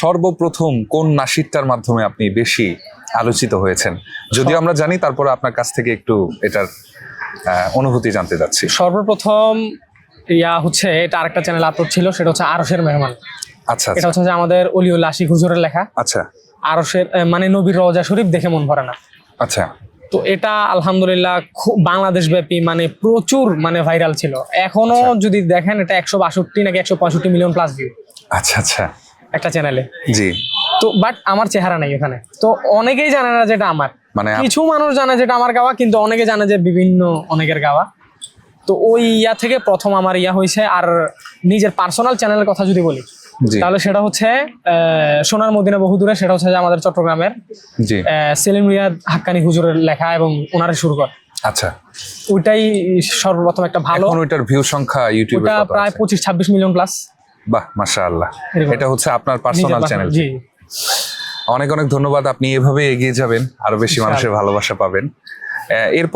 সর্বপ্রথম কোন নাশিদটার মাধ্যমে আপনি বেশি আলোচিত হয়েছেন? যদিও আমরা জানি, তারপরে আপনার কাছ থেকে একটু এটার অনুভূতি জানতে চাচ্ছি। সর্বপ্রথম হচ্ছে এটা আরেকটা চ্যানেল আপলোড ছিল, সেটা হচ্ছে আরশের মেহমান। আচ্ছা এটা আচ্ছা হচ্ছে যে আমাদের অলিউল্লাহ আশিক হুজুরের লেখা। আচ্ছা আরশের মানে নবীর রওজা শরীফ দেখে মন ভরে না। আচ্ছা তো এটা আলহামদুলিল্লাহ খুব বাংলাদেশ ব্যাপী মানে প্রচুর মানে ভাইরাল ছিল। এখনো যদি দেখেন এটা 162 নাকি 165 মিলিয়ন প্লাস ভিউ আচ্ছা আচ্ছা একটা চ্যানেলে। জি। তো বাট আমার চেহারা নাই ওখানে, তো অনেকেই জানে না যেটা আমার, মানে কিছু মানুষ জানে যেটা আমার গাওয়া, কিন্তু অনেকে জানে যে বিভিন্ন অনেকের গাওয়া। তো ওই থেকে প্রথম আমার হয়েছে। আর নিজের পার্সোনাল চ্যানেলের কথা যদি বলি, জি তাহলে সেটা হচ্ছে সোনার মদিনা বহুদূরে, সেটা হচ্ছে যে আমাদের চট্টগ্রামের জি সেলিম রিয়াদ হাক্কানি হুজুরের লেখা এবং ওনার শুরু কর। আচ্ছা। ওইটাই সর্বপ্রথম একটা ভালো। এখন ওইটার ভিউ সংখ্যা ইউটিউবে ওটা কত প্রায় আছে? 25-26 মিলিয়ন প্লাস। বাহ, মাশাআল্লাহ। এরকম। এটা হচ্ছে আপনার পার্সোনাল চ্যানেল। জি। অনেক অনেক ধন্যবাদ। আপনি এভাবে এগিয়ে যাবেন, আরো বেশি মানুষের ভালোবাসা পাবেন। এর